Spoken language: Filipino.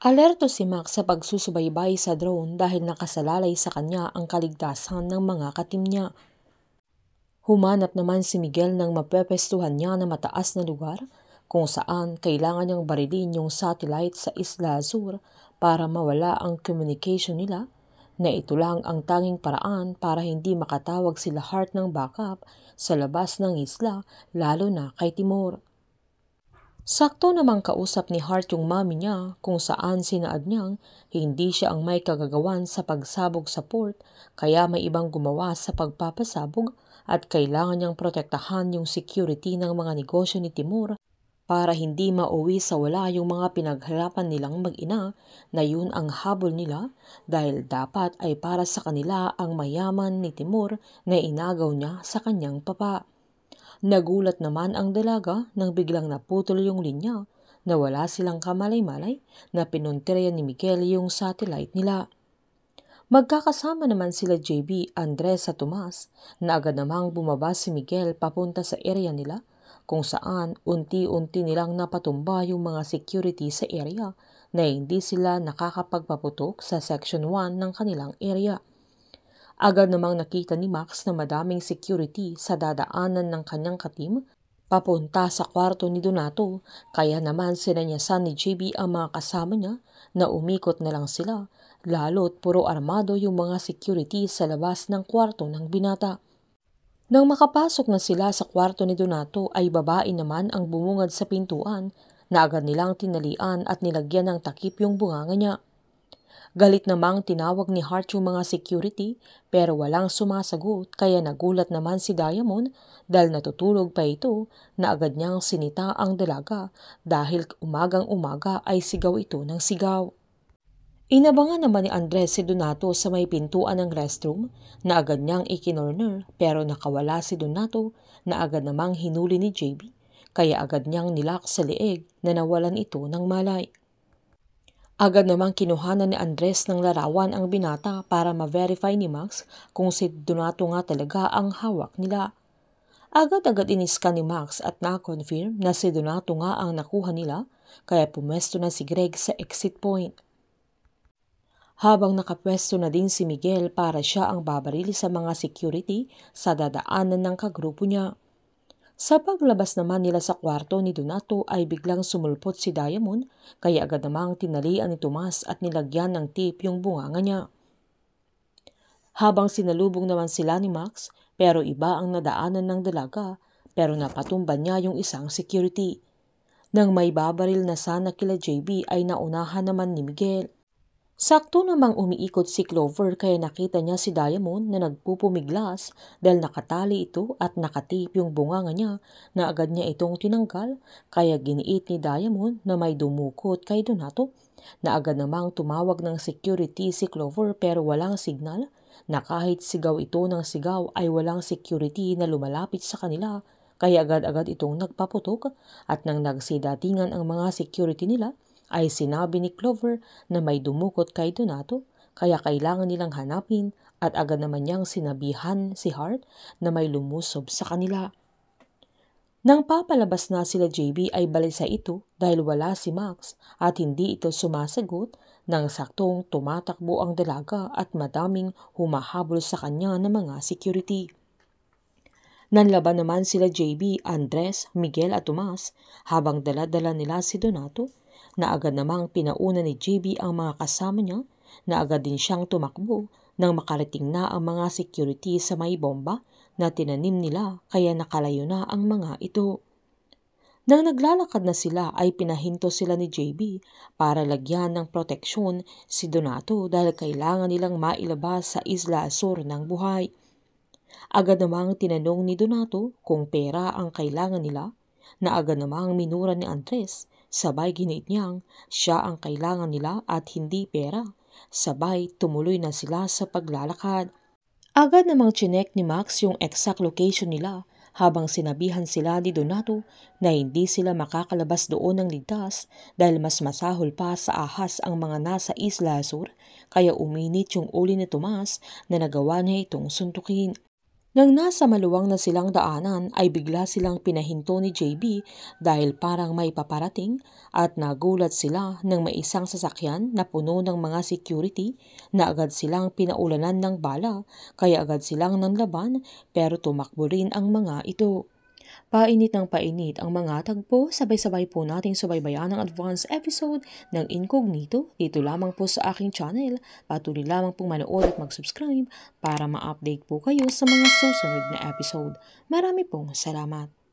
Alerto si Max sa pagsusubaybay sa drone dahil nakasalalay sa kanya ang kaligtasan ng mga katim niya. Humanap naman si Miguel ng mapwepestuhan niya na mataas na lugar kung saan kailangan niyang barilin yung satellite sa Isla Azur para mawala ang communication nila, na ito lang ang tanging paraan para hindi makatawag sila Hart ng backup sa labas ng isla, lalo na kay Timur. Sakto namang kausap ni Hart yung mami niya kung saan sinaad niyang hindi siya ang may kagagawan sa pagsabog sa port, kaya may ibang gumawa sa pagpapasabog at kailangan niyang protektahan yung security ng mga negosyo ni Timur para hindi mauwi sa wala yung mga pinaghirapan nilang mag-ina, na yun ang habol nila dahil dapat ay para sa kanila ang mayaman ni Timur na inagaw niya sa kanyang papa. Nagulat naman ang dalaga nang biglang naputol yung linya, na wala silang kamalay-malay na pinuntirya ni Miguel yung satellite nila. Magkakasama naman sila JB, Andres at Tomas, na agad namang bumaba si Miguel papunta sa area nila kung saan unti-unti nilang napatumba yung mga security sa area na hindi sila nakakapagpaputok sa Section 1 ng kanilang area. Agad namang nakita ni Max na madaming security sa dadaanan ng kanyang katim papunta sa kwarto ni Donato, kaya naman sinanyasan ni JB ang mga kasama niya na umikot na lang sila, lalo't puro armado yung mga security sa labas ng kwarto ng binata. Nang makapasok na sila sa kwarto ni Donato ay babae naman ang bumungad sa pintuan, na agad nilang tinalian at nilagyan ng takip yung bunganga niya. Galit namang tinawag ni Hart yung mga security pero walang sumasagot, kaya nagulat naman si Diamond dahil natutulog pa ito, na agad niyang sinita ang dalaga dahil umagang-umaga ay sigaw ito ng sigaw. Inabangan naman ni Andres si Donato sa may pintuan ng restroom, na agad niyang ikinorner pero nakawala si Donato, na agad namang hinuli ni JB, kaya agad niyang nilak sa leeg na nawalan ito ng malay. Agad namang kinuhanan ni Andres ng larawan ang binata para ma-verify ni Max kung si Donato nga talaga ang hawak nila. Agad-agad iniskan ni Max at na-confirm na si Donato nga ang nakuha nila, kaya pumesto na si Greg sa exit point. Habang nakapwesto na din si Miguel para siya ang babarili sa mga security sa dadaanan ng kagrupo niya. Sa paglabas naman nila sa kwarto ni Donato ay biglang sumulpot si Diamond, kaya agad namang tinalian ni Tomas at nilagyan ng tape yung bunganga niya. Habang sinalubong naman sila ni Max, pero iba ang nadaanan ng dalaga, pero napatumba niya yung isang security. Nang may babaril na sana kila JB ay naunahan naman ni Miguel. Sakto namang umiikot si Clover, kaya nakita niya si Diamond na nagpupumiglas dahil nakatali ito at nakatape yung bunganga niya, na agad niya itong tinanggal, kaya giniit ni Diamond na may dumukot kay Donato, na agad namang tumawag ng security si Clover pero walang signal, na kahit sigaw ito ng sigaw ay walang security na lumalapit sa kanila, kaya agad-agad itong nagpaputok at nang nagsidatingan ang mga security nila ay sinabi ni Clover na may dumukot kay Donato, kaya kailangan nilang hanapin, at agad naman niyang sinabihan si Hart na may lumusob sa kanila. Nang papalabas na sila JB ay balisa ito dahil wala si Max at hindi ito sumasagot, nang saktong tumatakbo ang dalaga at madaming humahabol sa kanya ng mga security. Nanlaban naman sila JB, Andres, Miguel at Tomas habang dala-dala nila si Donato, na agad namang pinauna ni JB ang mga kasama niya, na agad din siyang tumakbo nang makarating na ang mga security sa may bomba na tinanim nila, kaya nakalayo na ang mga ito. Nang naglalakad na sila ay pinahinto sila ni JB para lagyan ng proteksyon si Donato dahil kailangan nilang mailabas sa Isla Azur ng buhay. Agad namang tinanong ni Donato kung pera ang kailangan nila, na agad namang minura ni Andres, sabay ginit niyang siya ang kailangan nila at hindi pera, sabay tumuloy na sila sa paglalakad. Agad namang chinek ni Max yung exact location nila habang sinabihan sila ni Donato na hindi sila makakalabas doon ng ligtas dahil mas masahol pa sa ahas ang mga nasa Isla Azur, kaya uminit yung ulo ni Tomas na nagawa niya itong suntukin. Nang nasa maluwang na silang daanan ay bigla silang pinahinto ni JB dahil parang may paparating at nagulat sila nang may isang sasakyan na puno ng mga security na agad silang pinaulanan ng bala kaya agad silang nanlaban pero tumakbo rin ang mga ito. Painit ng painit ang mga tagpo, sabay-sabay po nating subaybayan ang advance episode ng Incognito dito lamang po sa aking channel. Patuloy lamang pong manood at mag-subscribe para ma-update po kayo sa mga susunod na episode. Marami pong salamat.